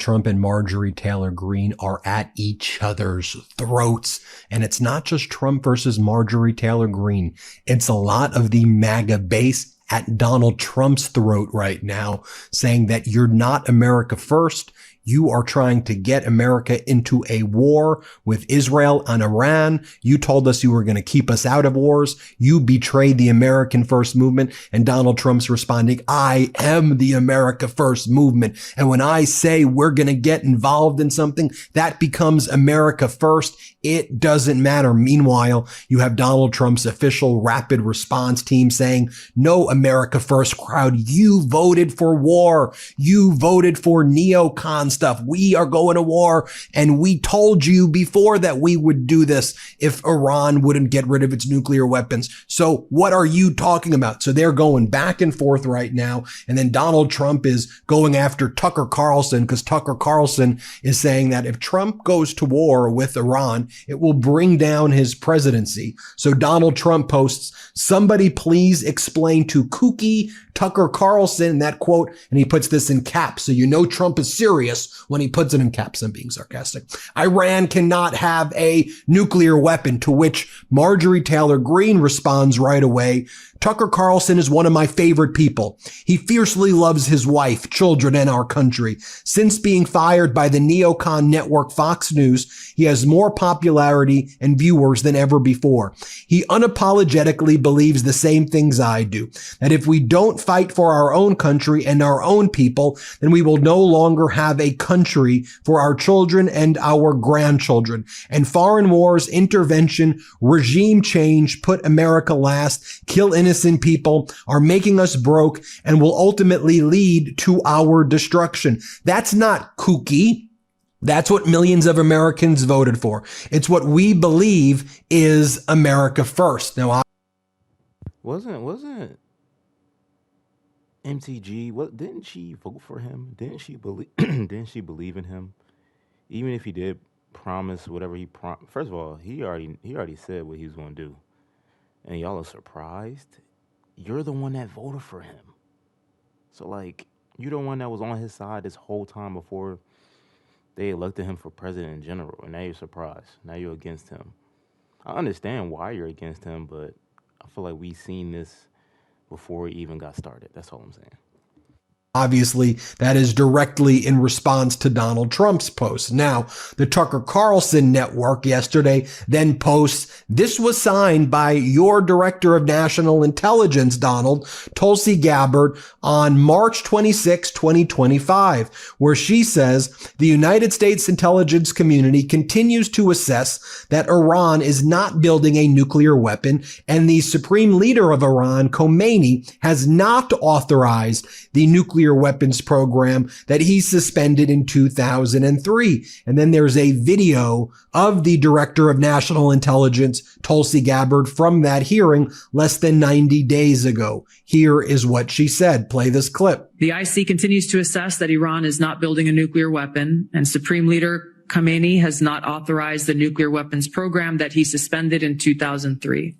Trump and Marjorie Taylor Greene are at each other's throats. And it's not just Trump versus Marjorie Taylor Greene. It's a lot of the MAGA base at Donald Trump's throat right now, saying that you're not America first. You are trying to get America into a war with Israel and Iran. You told us you were going to keep us out of wars. You betrayed the American First Movement. And Donald Trump's responding, I am the America First Movement. And when I say we're going to get involved in something, that becomes America First. It doesn't matter. Meanwhile, you have Donald Trump's official rapid response team saying, no, America First crowd, you voted for war. You voted for neocon stuff. We are going to war. And we told you before that we would do this if Iran wouldn't get rid of its nuclear weapons. So what are you talking about? So they're going back and forth right now. And then Donald Trump is going after Tucker Carlson because Tucker Carlson is saying that if Trump goes to war with Iran, it will bring down his presidency. So Donald Trump posts, somebody please explain to kooky Tucker Carlson that quote, and he puts this in caps. So you know Trump is serious when he puts it in caps. I'm being sarcastic. Iran cannot have a nuclear weapon, to which Marjorie Taylor Greene responds right away. Tucker Carlson is one of my favorite people. He fiercely loves his wife, children, and our country. Since being fired by the neocon network Fox News, he has more popularity and viewers than ever before. He unapologetically believes the same things I do, that if we don't fight for our own country and our own people, then we will no longer have a country for our children and our grandchildren. And foreign wars, intervention, regime change, put America last, kill innocent people, are making us broke and will ultimately lead to our destruction. That's not kooky. That's what millions of Americans voted for. It's what we believe is America first. Now, wasn't MTG? What, didn't she vote for him? Didn't she believe? Didn't she believe in him? Even if he did promise whatever he promised. First of all, he already said what he was going to do, and y'all are surprised. You're the one that voted for him. So like, you're the one that was on his side this whole time before they elected him for president in general, and now you're surprised. Now you're against him. I understand why you're against him, but I feel like we've seen this before it even got started. That's all I'm saying. obviously, that is directly in response to Donald Trump's post. Now, the Tucker Carlson network yesterday then posts, this was signed by your director of national intelligence, Donald, Tulsi Gabbard, on March 26, 2025, where she says the United States intelligence community continues to assess that Iran is not building a nuclear weapon, and the supreme leader of Iran, Khomeini, has not authorized the nuclear weapons program that he suspended in 2003. And then there's a video of the director of national intelligence, Tulsi Gabbard, from that hearing less than 90 days ago. Here is what she said. Play this clip. The IC continues to assess that Iran is not building a nuclear weapon, and Supreme Leader Khomeini has not authorized the nuclear weapons program that he suspended in 2003.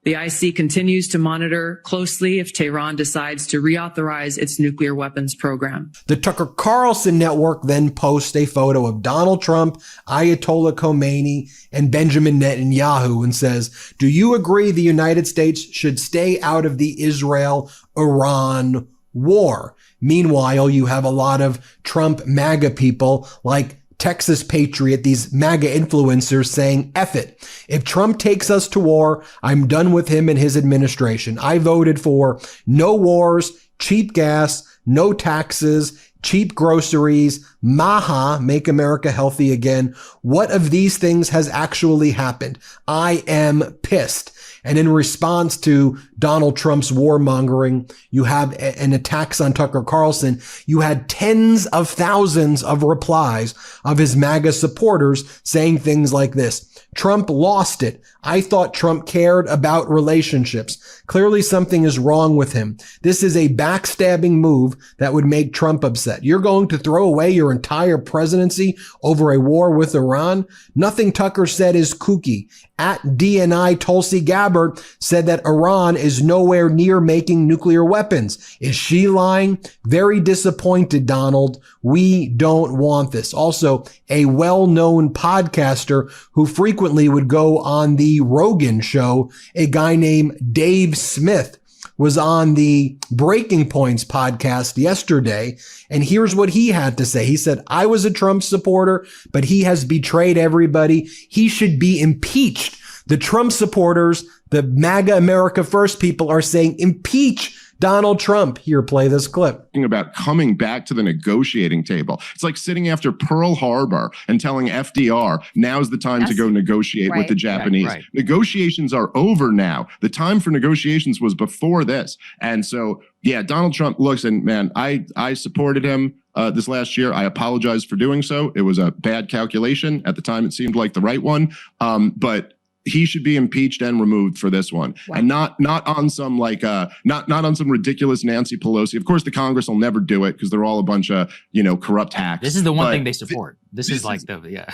The IC continues to monitor closely if Tehran decides to reauthorize its nuclear weapons program. The Tucker Carlson network then posts a photo of Donald Trump, Ayatollah Khomeini, and Benjamin Netanyahu and says, do you agree the United States should stay out of the Israel-Iran war? Meanwhile, you have a lot of Trump MAGA people like Texas Patriot, these MAGA influencers saying, F it. If Trump takes us to war, I'm done with him and his administration. I voted for no wars, cheap gas, no taxes, cheap groceries, MAHA, Make America Healthy Again. What of these things has actually happened? I am pissed. And in response to Donald Trump's warmongering, you have an attacks on Tucker Carlson. You had tens of thousands of replies of his MAGA supporters saying things like this. Trump lost it. I thought Trump cared about relationships. Clearly something is wrong with him. This is a backstabbing move that would make Trump upset. mindset. You're going to throw away your entire presidency over a war with Iran? Nothing Tucker said is kooky. At DNI Tulsi Gabbard said that Iran is nowhere near making nuclear weapons. Is she lying? Very disappointed, Donald. We don't want this. Also, a well-known podcaster who frequently would go on the Rogan show, a guy named Dave Smith, was on the Breaking Points podcast yesterday, and here's what he had to say. He said, I was a Trump supporter, but he has betrayed everybody. He should be impeached. The Trump supporters, the MAGA America First people are saying, impeach Donald Trump. Here, play this clip. About coming back to the negotiating table. It's like sitting after Pearl Harbor and telling FDR, now's the time to go negotiate with the Japanese. Right. Negotiations are over now. The time for negotiations was before this. And so, yeah, Donald Trump looks, and man, I supported him this last year. I apologize for doing so. It was a bad calculation. At the time, it seemed like the right one. But he should be impeached and removed for this one. Wow. And not on some not on some ridiculous Nancy Pelosi. Of course, the Congress will never do it because they're all a bunch of, corrupt hacks. This is the one thing they support. This is yeah.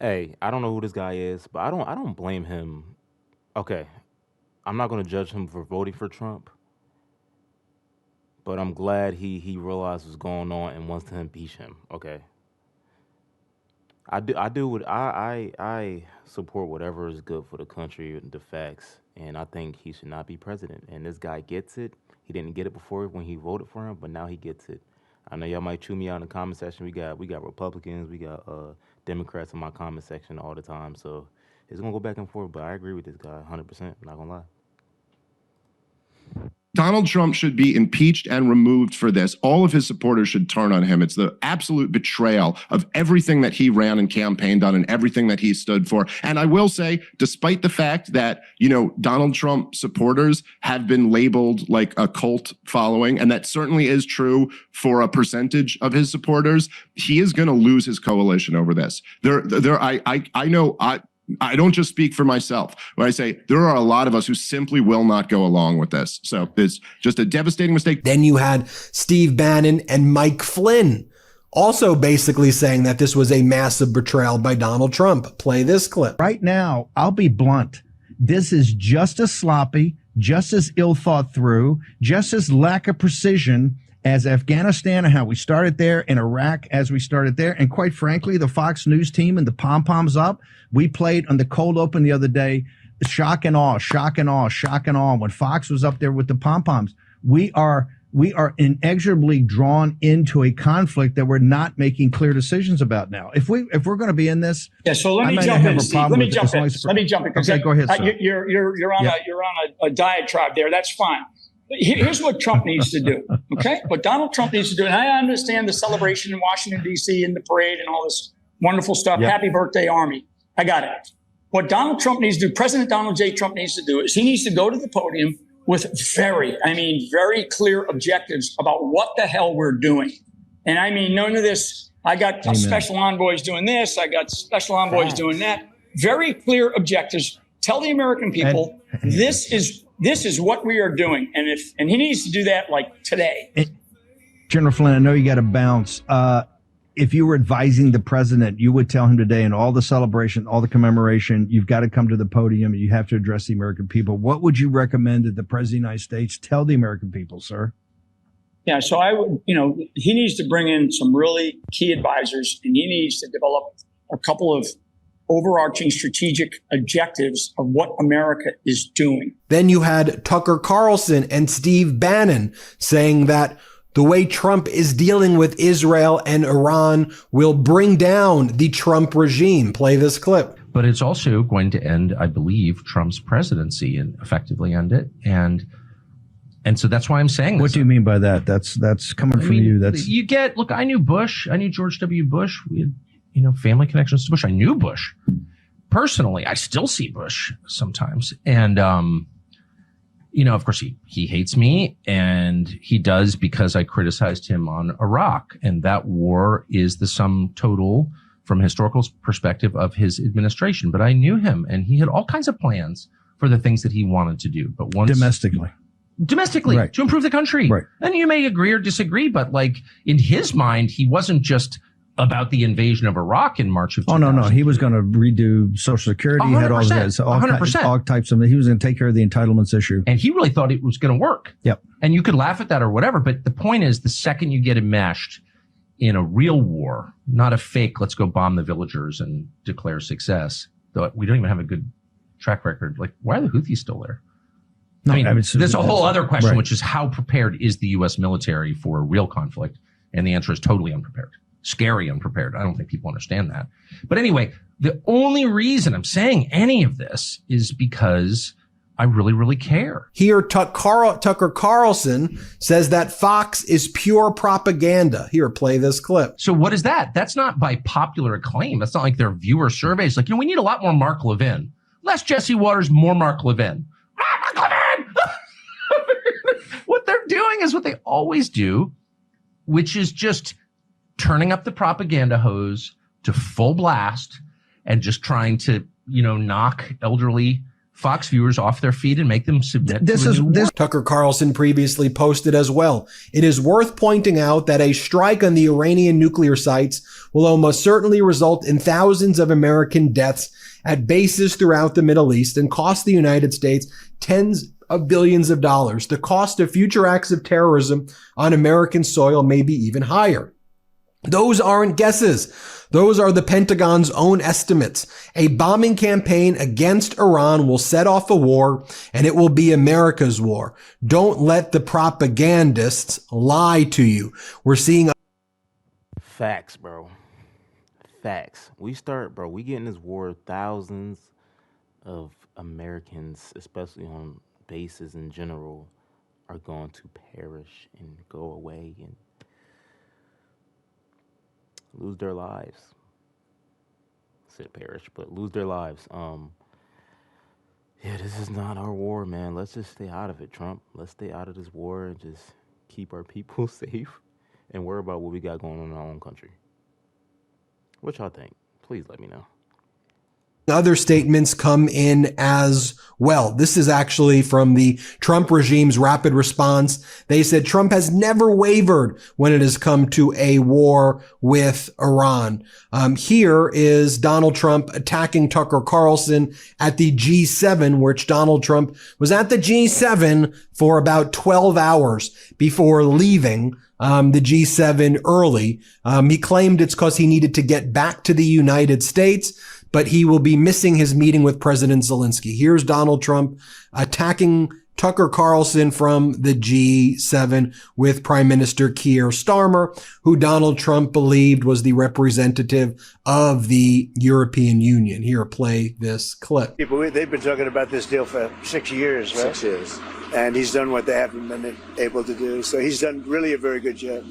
Hey, I don't know who this guy is, but I don't blame him. Okay, I'm not going to judge him for voting for Trump, but I'm glad he realized what's going on and wants to impeach him. Okay. I support whatever is good for the country and the facts, and I think he should not be president. And this guy gets it. He didn't get it before when he voted for him, but now he gets it. I know y'all might chew me out in the comment section. We got Republicans, we got Democrats in my comment section all the time. So it's gonna go back and forth. But I agree with this guy 100%. I'm not gonna lie. Donald Trump should be impeached and removed for this. All of his supporters should turn on him. It's the absolute betrayal of everything that he ran and campaigned on and everything that he stood for. And I will say, despite the fact that, Donald Trump supporters have been labeled like a cult following, and that certainly is true for a percentage of his supporters, he is going to lose his coalition over this. I don't just speak for myself when I say there are a lot of us who simply will not go along with this. So it's just a devastating mistake. Then you had Steve Bannon and Mike Flynn also basically saying that this was a massive betrayal by Donald Trump. Play this clip. Right now, I'll be blunt. This is just as sloppy, just as ill thought through, just as lack of precision as Afghanistan and how we started there, and Iraq as we started there. And quite frankly, the Fox News team and the pom-poms up, we played on the cold open the other day, shock and awe, shock and awe, shock and awe. When Fox was up there with the pom-poms, we are inexorably drawn into a conflict that we're not making clear decisions about now. If we're going to be in this, yeah. So let me jump in, Steve. Let me jump in. Okay, go ahead, sir. You're on a diatribe there. That's fine. Here's what Trump needs to do, okay? What Donald Trump needs to do, and I understand the celebration in Washington, D.C. and the parade and all this wonderful stuff. Yep. Happy birthday, Army. I got it. What Donald Trump needs to do, President Donald J. Trump needs to do, is he needs to go to the podium with very clear objectives about what the hell we're doing. And I mean, none of this, I got special envoys doing this, I got special envoys doing that. Very clear objectives. Tell the American people, this is what we are doing. And he needs to do that like today. General Flynn, I know you got to bounce. If you were advising the president, you would tell him today in all the celebration, all the commemoration, you've got to come to the podium and you have to address the American people. What would you recommend that the president of the United States tell the American people, sir? Yeah, so I would, he needs to bring in some really key advisors, and he needs to develop a couple of overarching strategic objectives of what America is doing. Then you had Tucker Carlson and Steve Bannon saying that the way Trump is dealing with Israel and Iran will bring down the Trump regime. Play this clip. But it's also going to end, I believe, Trump's presidency and effectively end it. And so that's why I'm saying this. What do you mean by that? That's coming from you. Look, I knew Bush. I knew George W. Bush. We had, family connections to Bush. I knew Bush personally. I still see Bush sometimes. And, of course, he hates me, and he does because I criticized him on Iraq. And that war is the sum total from a historical perspective of his administration. But I knew him, and he had all kinds of plans for the things that he wanted to do. But once domestically to improve the country. And you may agree or disagree, but like in his mind, he wasn't just about the invasion of Iraq in March of 2000. Oh, no. He was going to redo Social Security. He had all that, all types of, he was going to take care of the entitlements issue. And he really thought it was going to work. Yep. And you could laugh at that or whatever. But the point is, the second you get enmeshed in a real war, not a fake, let's go bomb the villagers and declare success, though we don't even have a good track record. Like, why are the Houthis still there? No, I mean, there's a whole other question, right. which is how prepared is the U.S. military for a real conflict? And the answer is totally unprepared. Scary unprepared. I don't think people understand that. But anyway, the only reason I'm saying any of this is because I really, really care. Here, Tucker Carlson says that Fox is pure propaganda. Here, play this clip. So what is that? That's not by popular acclaim. That's not like their viewer surveys. Like, we need a lot more Mark Levin. Less Jesse Waters, more Mark Levin. Mark Levin! What they're doing is what they always do, which is just turning up the propaganda hose to full blast and just trying to, knock elderly Fox viewers off their feet and make them submit to a new war. Tucker Carlson previously posted as well. It is worth pointing out that a strike on the Iranian nuclear sites will almost certainly result in thousands of American deaths at bases throughout the Middle East and cost the United States tens of billions of dollars. The cost of future acts of terrorism on American soil may be even higher. Those aren't guesses. Those are the Pentagon's own estimates. A bombing campaign against Iran will set off a war, and it will be America's war. Don't let the propagandists lie to you. We're seeing facts, bro. Facts. We get in this war, thousands of Americans, especially on bases in general, are going to perish and go away and lose their lives. I said perish, but lose their lives. Yeah, this is not our war, man. Let's just stay out of it, Trump. Let's stay out of this war and just keep our people safe and worry about what we got going on in our own country. What y'all think? Please let me know. Other statements come in as well. This is actually from the Trump regime's rapid response. They said Trump has never wavered when it has come to a war with Iran. Here is Donald Trump attacking Tucker Carlson at the G7, which Donald Trump was at the G7 for about 12 hours before leaving the G7 early. He claimed it's because he needed to get back to the United States, but he will be missing his meeting with President Zelensky. Here's Donald Trump attacking Tucker Carlson from the G7 with Prime Minister Keir Starmer, who Donald Trump believed was the representative of the European Union. Here, play this clip. They've been talking about this deal for 6 years, right? 6 years. And he's done what they haven't been able to do. So he's done really a very good job.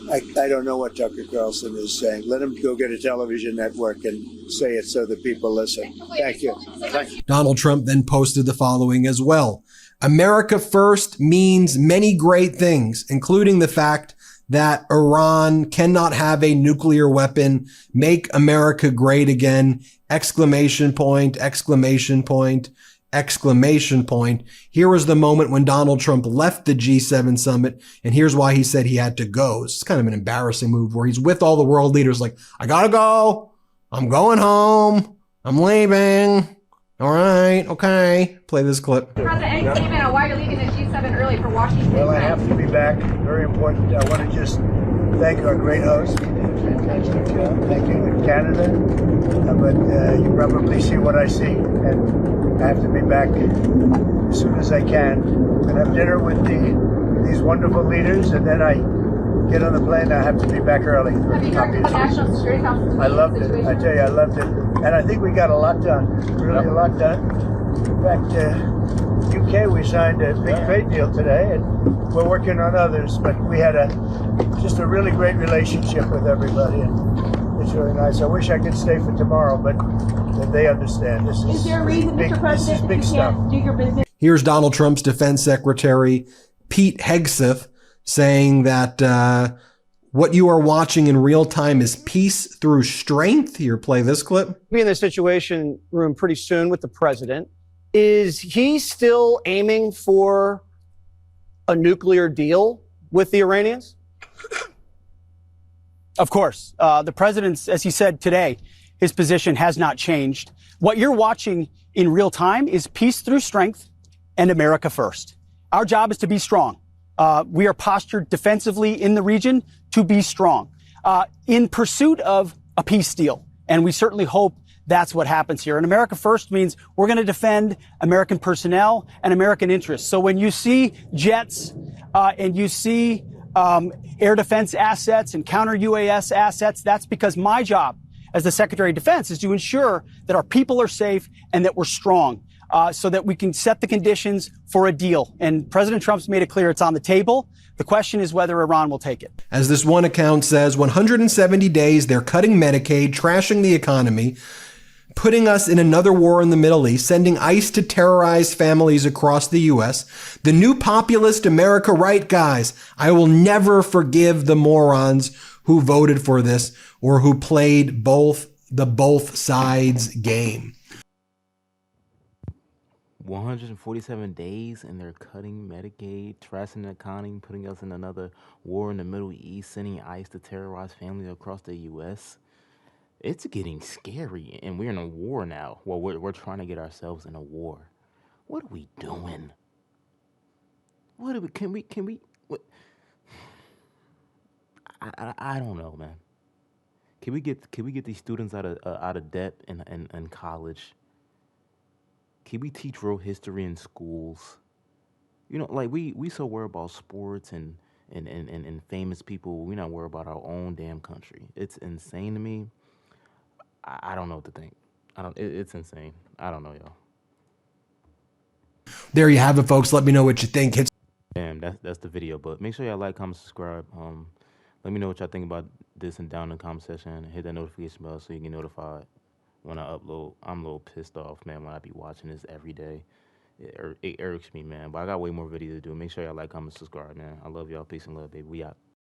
I don't know what Tucker Carlson is saying. Let him go get a television network and say it so that people listen. Thank you. Thank you. Donald Trump then posted the following as well. America first means many great things, including the fact that Iran cannot have a nuclear weapon. Make America great again. Exclamation point, exclamation point, exclamation point. Here was the moment when Donald Trump left the G7 summit, and here's why he said he had to go. It's kind of an embarrassing move where he's with all the world leaders like, I gotta go. I'm going home. I'm leaving. All right. Okay. Play this clip. President, any statement on why you're leaving the G7 early for Washington? Well, I have to be back. Very important. I want to just thank our great host. He did a fantastic job. Thank you in Canada. But you probably see what I see. And I have to be back as soon as I can. I'm going to have dinner with these wonderful leaders. And then I get on the plane. I have to be back early. Have you heard the National Security Council? I loved it. I tell you, I loved it. And I think we got a lot done. Really a lot done. In fact, UK, we signed a big trade deal today, and we're working on others. But we had just a really great relationship with everybody, and it's really nice. I wish I could stay for tomorrow, but they understand. Is there a reason, Mr. President, that you can't do your business? Here's Donald Trump's defense secretary, Pete Hegseth, saying that What you are watching in real time is peace through strength. Here, play this clip. Be in the Situation Room pretty soon with the president. Is he still aiming for a nuclear deal with the Iranians? Of course. The president's, as he said today, his position has not changed. What you're watching in real time is peace through strength and America first. Our job is to be strong. We are postured defensively in the region to be strong in pursuit of a peace deal. And we certainly hope that's what happens here. And America first means we're going to defend American personnel and American interests. So when you see jets and you see air defense assets and counter UAS assets, that's because my job as the Secretary of Defense is to ensure that our people are safe and that we're strong. So that we can set the conditions for a deal. And President Trump's made it clear it's on the table. The question is whether Iran will take it. As this one account says, 170 days, they're cutting Medicaid, trashing the economy, putting us in another war in the Middle East, sending ICE to terrorize families across the U.S. The new populist America right guys. I will never forgive the morons who voted for this or who played both sides game. 147 days and they're cutting Medicaid, trashing the economy, putting us in another war in the Middle East, sending ICE to terrorize families across the U.S. It's getting scary, and we're in a war now. Well, we're trying to get ourselves in a war. What are we doing? What are we? Can we? What? I don't know, man. Can we get these students out of debt in college? Can we teach real history in schools? You know, like we so worried about sports and famous people. We're not worried about our own damn country. It's insane to me. I don't know what to think. It's insane. I don't know, y'all. There you have it, folks. Let me know what you think. Damn, that's the video. But make sure y'all like, comment, subscribe. Let me know what y'all think about this and down in the comment section. Hit that notification bell so you get notified when I upload. I'm a little pissed off, man, when I be watching this every day. It irks me, man. But I got way more videos to do. Make sure y'all like, comment, subscribe, man. I love y'all. Peace and love, baby. We out.